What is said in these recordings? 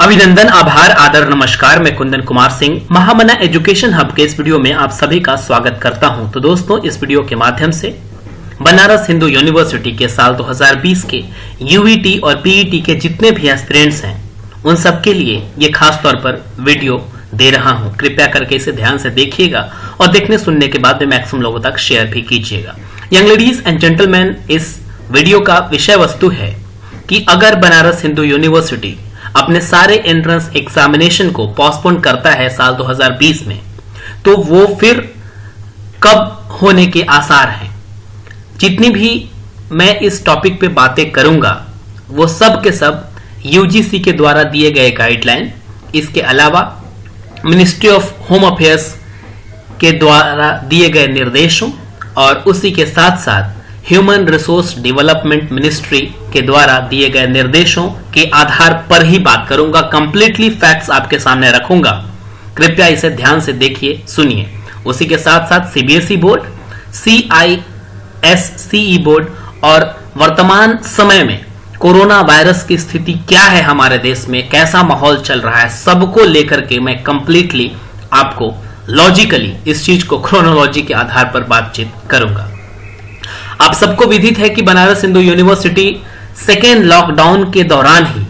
अभिनंदन, आभार, आदर, नमस्कार। मैं कुंदन कुमार सिंह महामना एजुकेशन हब के इस वीडियो में आप सभी का स्वागत करता हूं। तो दोस्तों, इस वीडियो के माध्यम से बनारस हिंदू यूनिवर्सिटी के साल 2020 के यूईटी और पीईटी के जितने भी एस्पिरेंट्स हैं उन सबके लिए ये खास तौर पर वीडियो दे रहा हूं। कृपया करके इसे ध्यान से देखिएगा और देखने सुनने के बाद में मैक्सिमम लोगों तक शेयर भी कीजिएगा। यंग लेडीज एंड जेंटलमैन, इस वीडियो का विषय वस्तु है कि अगर बनारस हिंदू यूनिवर्सिटी अपने सारे एंट्रेंस एग्जामिनेशन को पोस्टपोन करता है साल 2020 में, तो वो फिर कब होने के आसार हैं। जितनी भी मैं इस टॉपिक पे बातें करूंगा वो सब के सब यूजीसी के द्वारा दिए गए गाइडलाइन, इसके अलावा मिनिस्ट्री ऑफ होम अफेयर्स के द्वारा दिए गए निर्देशों और उसी के साथ साथ ह्यूमन रिसोर्स डेवलपमेंट मिनिस्ट्री के द्वारा दिए गए निर्देशों के आधार पर ही बात करूंगा। कंप्लीटली फैक्ट्स आपके सामने रखूंगा। कृपया इसे ध्यान से देखिए, सुनिए। उसी के साथ साथ सीबीएसई बोर्ड, सीआईएससीई बोर्ड और वर्तमान समय में कोरोना वायरस की स्थिति क्या है हमारे देश में, कैसा माहौल चल रहा है, सबको लेकर के मैं कंप्लीटली आपको लॉजिकली इस चीज को क्रोनोलॉजी के आधार पर बातचीत करूंगा। आप सबको विदित है कि Banaras Hindu university second lockdown के दौरान ही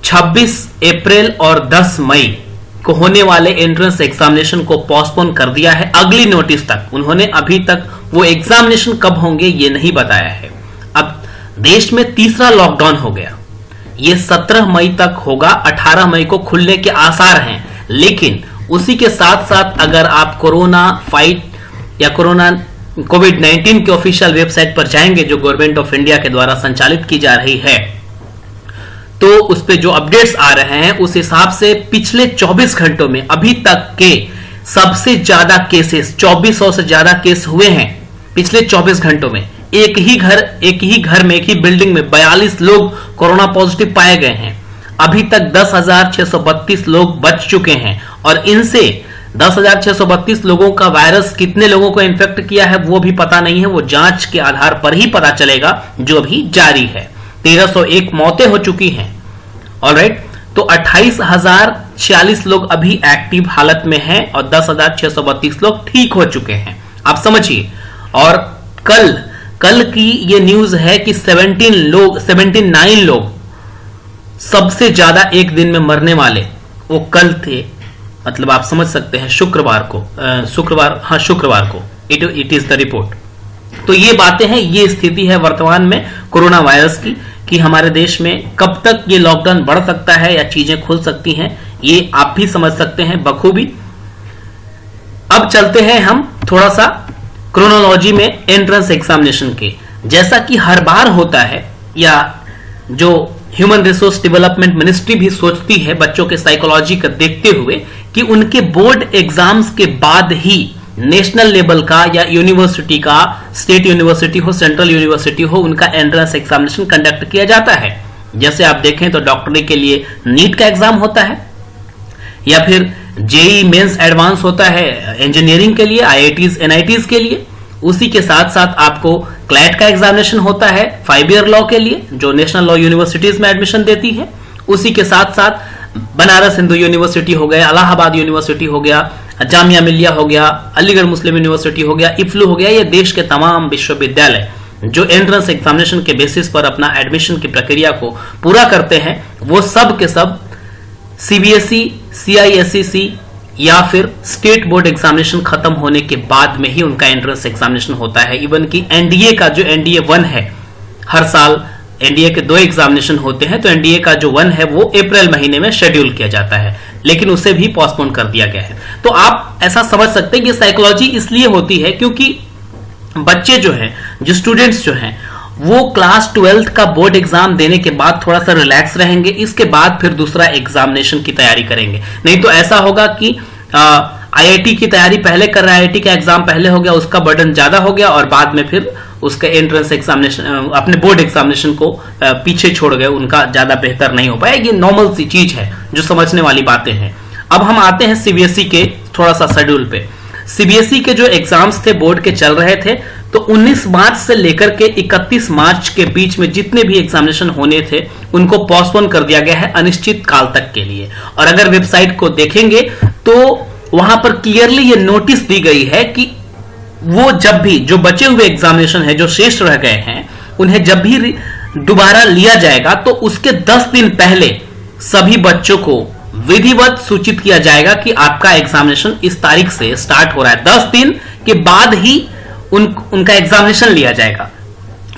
26 अप्रैल और 10 मई को होने वाले एंट्रेंस एग्जामिनेशन को पोस्टपोन कर दिया है अगली नोटिस तक। उन्होंने अभी तक वो एग्जामिनेशन कब होंगे ये नहीं बताया है। अब देश में तीसरा लॉकडाउन हो गया, ये 17 मई तक होगा, 18 मई को खुलने के आसार हैं। लेकिन उसी के साथ साथ अगर आप कोरोना फाइट या कोविड-19 के ऑफिशियल वेबसाइट पर जाएंगे जो गवर्नमेंट ऑफ इंडिया के द्वारा संचालित की जा रही है, तो उस पे जो अपडेट्स आ रहे हैं उस हिसाब से पिछले 24 घंटों में अभी तक के सबसे ज्यादा केसेस, 2400 से ज्यादा केस हुए हैं पिछले 24 घंटों में। एक ही घर में, एक ही बिल्डिंग में 42 लोग कोरोना पॉजिटिव पाए गए हैं। अभी तक 10,632 लोग बच चुके हैं और इनसे 10,632 लोगों का वायरस कितने लोगों को इन्फेक्ट किया है वो भी पता नहीं है। वो जांच के आधार पर ही पता चलेगा जो अभी जारी है। 1301 मौतें हो चुकी हैं। ऑलराइट, तो 28,046 लोग अभी एक्टिव हालत में हैं और 10,632 लोग ठीक हो चुके हैं। आप समझिए। और कल की ये न्यूज है कि 79 लोग सबसे ज्यादा एक दिन में मरने वाले वो कल थे। मतलब आप समझ सकते हैं शुक्रवार को इट इज द रिपोर्ट। तो ये बातें हैं, ये स्थिति है वर्तमान में कोरोना वायरस की कि हमारे देश में कब तक ये लॉकडाउन बढ़ सकता है या चीजें खुल सकती हैं, ये आप भी समझ सकते हैं बखूबी। अब चलते हैं हम थोड़ा सा क्रोनोलॉजी में एंट्रेंस एग्जामिनेशन के। जैसा कि हर बार होता है या जो ह्यूमन रिसोर्स डेवलपमेंट मिनिस्ट्री भी सोचती है बच्चों के साइकोलॉजी को देखते हुए कि उनके बोर्ड एग्जाम्स के बाद ही नेशनल लेवल का या यूनिवर्सिटी का, स्टेट यूनिवर्सिटी हो, सेंट्रल यूनिवर्सिटी हो, उनका एंट्रेंस एग्जामिनेशन कंडक्ट किया जाता है। जैसे आप देखें तो डॉक्टरी के लिए नीट का एग्जाम होता है या फिर जेई मेंस एडवांस होता है इंजीनियरिंग के लिए, आईआईटीज एनआईटीज के लिए। उसी के साथ साथ आपको क्लैट का एग्जामिनेशन होता है 5 ईयर लॉ के लिए जो नेशनल लॉ यूनिवर्सिटीज में एडमिशन देती है। उसी के साथ साथ बनारस हिंदू यूनिवर्सिटी हो गया, इलाहाबाद यूनिवर्सिटी हो गया, जामिया मिलिया हो गया, अलीगढ़ मुस्लिम यूनिवर्सिटी हो गया, इफ्लू हो गया, ये देश के तमाम विश्वविद्यालय जो एंट्रेंस एग्जामिनेशन के बेसिस पर अपना एडमिशन की प्रक्रिया को पूरा करते हैं वो सब के सब सीबीएसई, सीआईएससीई या फिर स्टेट बोर्ड एग्जामिनेशन खत्म होने के बाद में ही उनका एंट्रेंस एग्जामिनेशन होता है। इवन कि एनडीए का जो एनडीए 1 है, हर साल एनडीए के 2 एग्जामिनेशन होते हैं, तो एनडीए का जो 1 है वो अप्रैल महीने में शेड्यूल किया जाता है, लेकिन उसे भी पोस्टपोन कर दिया गया है। तो आप ऐसा समझ सकते हैं कि साइकोलॉजी इसलिए होती है क्योंकि बच्चे जो हैं, जो स्टूडेंट्स जो हैं, वो क्लास 12th का बोर्ड एग्जाम देने के बाद थोड़ा सा रिलैक्स रहेंगे, इसके बाद फिर दूसरा एग्जामिनेशन की तैयारी करेंगे। नहीं तो ऐसा होगा कि आईआईटी की तैयारी पहले कर रहा है, आईआईटी का एग्जाम पहले हो गया, उसका बर्डन ज्यादा हो गया और बाद में फिर उसका एंट्रेंस एग्जामिनेशन, अपने बोर्ड एग्जामिनेशन को पीछे छोड़ गए, उनका ज्यादा बेहतर नहीं हो पाया। ये नॉर्मल सी चीज है जो समझने वाली बातें हैं। अब हम आते हैं सीबीएसई के थोड़ा सा शेड्यूल पे। सीबीएसई के जो एग्जाम्स थे बोर्ड के चल रहे थे तो 19 मार्च से लेकर के 31 मार्च के बीच में जितने भी एग्जामिनेशन होने थे उनको पोस्टपोन कर दिया गया है अनिश्चित काल तक के लिए। और अगर वेबसाइट को देखेंगे तो वहां पर क्लियरली ये नोटिस दी गई है कि वो जब भी जो बचे हुए एग्जामिनेशन है जो शेष रह गए हैं उन्हें जब भी दोबारा लिया जाएगा तो उसके 10 दिन पहले सभी बच्चों को विधिवत सूचित किया जाएगा कि आपका एग्जामिनेशन इस तारीख से स्टार्ट हो रहा है। 10 दिन के बाद ही उनका एग्जामिनेशन लिया जाएगा।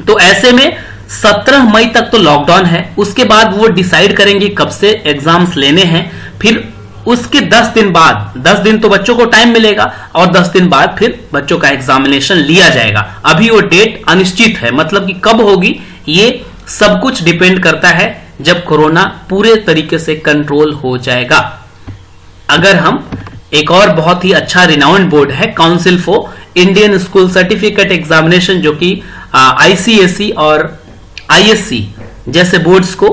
तो ऐसे में 17 मई तक तो लॉकडाउन है, उसके बाद वो डिसाइड करेंगे कब से एग्जाम्स लेने हैं। फिर उसके 10 दिन बाद, 10 दिन तो बच्चों को टाइम मिलेगा और 10 दिन बाद फिर बच्चों का एग्जामिनेशन लिया जाएगा। अभी वो डेट अनिश्चित है, मतलब कि कब होगी ये सब कुछ डिपेंड करता है जब कोरोना पूरे तरीके से कंट्रोल हो जाएगा। अगर हम एक और बहुत ही अच्छा रिनाउंड बोर्ड है council for Indian school certificate examination, जो कि आईसीएसई और आईएससी जैसे बोर्ड्स को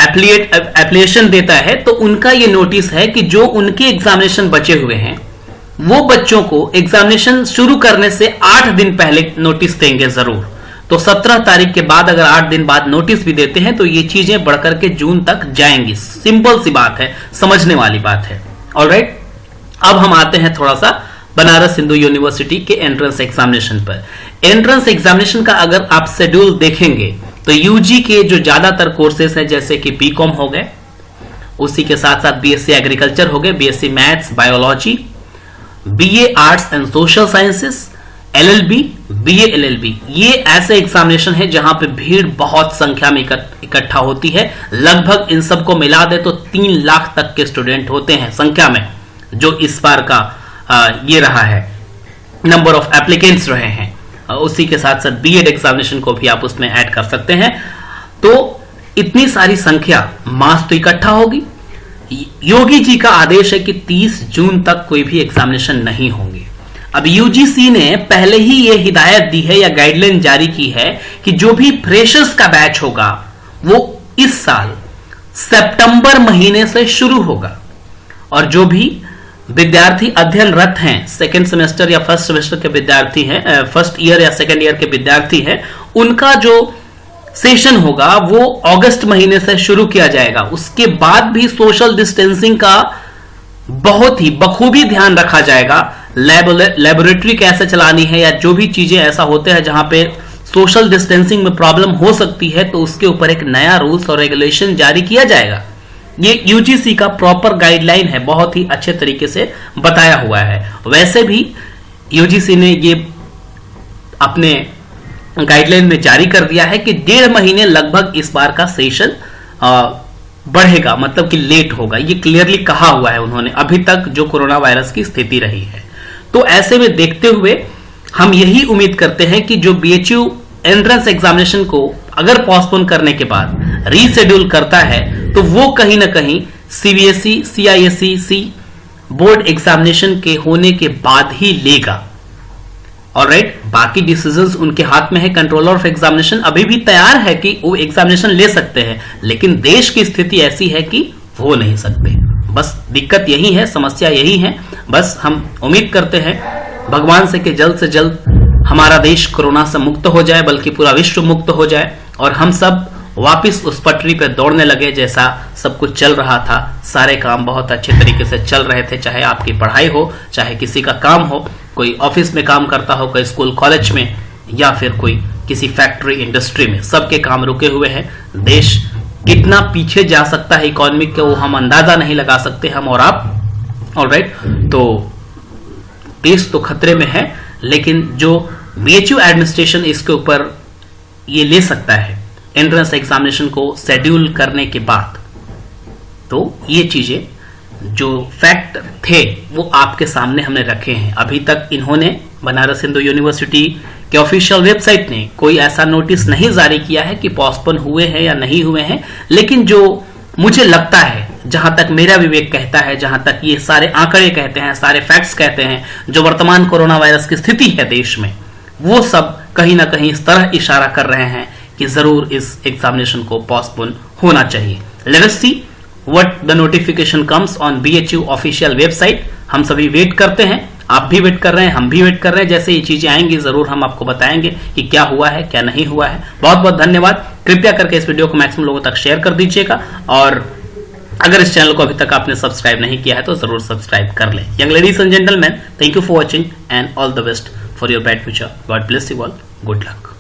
एप्लीकेशन देता है, तो उनका ये नोटिस है कि जो उनके एग्जामिनेशन बचे हुए हैं वो बच्चों को एग्जामिनेशन शुरू करने से 8 दिन पहले नोटिस देंगे जरूर। तो 17 तारीख के बाद अगर 8 दिन बाद नोटिस भी देते हैं तो ये चीजें बढ़कर के जून तक जाएंगी। सिंपल सी बात है, समझने वाली बात है। ऑलराइट, अब हम आते हैं थोड़ा सा बनारस हिंदू यूनिवर्सिटी के एंट्रेंस एग्जामिनेशन पर। एंट्रेंस एग्जामिनेशन का अगर आप शेड्यूल देखेंगे तो यूजी के जो ज्यादातर कोर्सेस हैं जैसे कि बीकॉम हो गए, उसी के साथ साथ बीएससी एग्रीकल्चर हो गए, BSc maths biology, BA arts and social sciences, LLB, BA LLB, ये ऐसे एग्जामिनेशन है जहां पे भीड़ बहुत संख्या में इकट्ठा होती है। लगभग इन सबको मिला दे तो 3 लाख तक के स्टूडेंट होते हैं संख्या में, जो इस बार का ये रहा है नंबर ऑफ एप्लीकेंट्स रहे हैं। उसी के साथ साथ बीएड एग्जामिनेशन को भी आप उसमें ऐड कर सकते हैं। तो इतनी सारी संख्या मास तो इकट्ठा होगी। योगी जी का आदेश है कि 30 जून तक कोई भी एग्जामिनेशन नहीं होंगे। अब यूजीसी ने पहले ही ये हिदायत दी है या गाइडलाइन जारी की है कि जो भी फ्रेशर्स का बैच होगा वो इस साल सितंबर महीने से शुरू होगा, और जो भी विद्यार्थी अध्ययनरत हैं, सेकेंड सेमेस्टर या फर्स्ट सेमेस्टर के विद्यार्थी हैं, फर्स्ट ईयर या सेकेंड ईयर के विद्यार्थी हैं, उनका जो सेशन होगा वो अगस्त महीने से शुरू किया जाएगा। उसके बाद भी सोशल डिस्टेंसिंग का बहुत ही बखूबी ध्यान रखा जाएगा। लेबोरेटरी कैसे चलानी है या जो भी चीजें ऐसा होते हैं जहां पे सोशल डिस्टेंसिंग में प्रॉब्लम हो सकती है, तो उसके ऊपर एक नया रूल्स और रेगुलेशन जारी किया जाएगा। ये यूजीसी का प्रॉपर गाइडलाइन है, बहुत ही अच्छे तरीके से बताया हुआ है। वैसे भी यूजीसी ने ये अपने गाइडलाइन में जारी कर दिया है कि 1.5 महीने लगभग इस बार का सेशन बढ़ेगा, मतलब कि लेट होगा। ये क्लियरली कहा हुआ है उन्होंने, अभी तक जो कोरोना वायरस की स्थिति रही है। तो ऐसे में देखते हुए हम यही उम्मीद करते हैं कि जो बीएचयू एंट्रेंस एग्जामिनेशन को अगर पोस्टपोन करने के बाद रीशेड्यूल करता है तो वो कहीं ना कहीं सीबीएसई, सीआईएसई बोर्ड एग्जामिनेशन के होने के बाद ही लेगा। ऑलराइट, बाकी डिसीजंस उनके हाथ में है। कंट्रोलर ऑफ एग्जामिनेशन अभी भी तैयार है कि वो एग्जामिनेशन ले सकते हैं, लेकिन देश की स्थिति ऐसी है कि वो नहीं सकते। बस दिक्कत यही है, समस्या यही है। बस हम उम्मीद करते हैं भगवान से कि जल्द से जल्द हमारा देश कोरोना से मुक्त हो जाए, बल्कि पूरा विश्व मुक्त हो जाए और हम सब वापस उस पटरी पे दौड़ने लगे जैसा सब कुछ चल रहा था। सारे काम बहुत अच्छे तरीके से चल रहे थे, चाहे आपकी पढ़ाई हो, चाहे किसी का काम हो, कोई ऑफिस में काम करता हो, कोई स्कूल कॉलेज में, या फिर कोई किसी फैक्ट्री इंडस्ट्री में, सबके काम रुके हुए हैं। देश कितना पीछे जा सकता है इकोनॉमिक के, वो हम अंदाजा नहीं लगा सकते, हम और आप। ऑलराइट, तो देश तो खतरे में है, लेकिन जो बीएचयू एडमिनिस्ट्रेशन इसके ऊपर ये ले सकता है एंट्रेंस एग्जामिनेशन को शेड्यूल करने के बाद, तो ये चीजें जो फैक्ट थे वो आपके सामने हमने रखे हैं। अभी तक इन्होंने, बनारस हिंदू यूनिवर्सिटी के ऑफिशियल वेबसाइट ने कोई ऐसा नोटिस नहीं जारी किया है कि पोस्टपोन हुए हैं या नहीं हुए हैं, लेकिन जो मुझे लगता है, जहां तक मेरा विवेक कहता है, जहां तक ये सारे आंकड़े कहते हैं, सारे फैक्ट्स कहते हैं, जो वर्तमान कोरोना वायरस की स्थिति है देश में, वो सब कहीं ना कहीं इस तरह इशारा कर रहे हैं कि जरूर इस एग्जामिनेशन को पोस्टपोन होना चाहिए। Let us see what the notification comes on BHU official website. हम सभी वेट करते हैं आप भी वेट कर रहे हैं, हम भी वेट कर रहे हैं। जैसे ये चीजें आएंगी जरूर हम आपको बताएंगे कि क्या हुआ है क्या नहीं हुआ है। बहुत बहुत धन्यवाद। कृपया करके इस वीडियो को मैक्सिमम लोगों तक शेयर कर दीजिएगा, और अगर इस चैनल को अभी तक आपने सब्सक्राइब नहीं किया है तो जरूर सब्सक्राइब कर लें। Young ladies and gentleman, thank you for watching and all the best for your bright future. God bless you all. Good luck.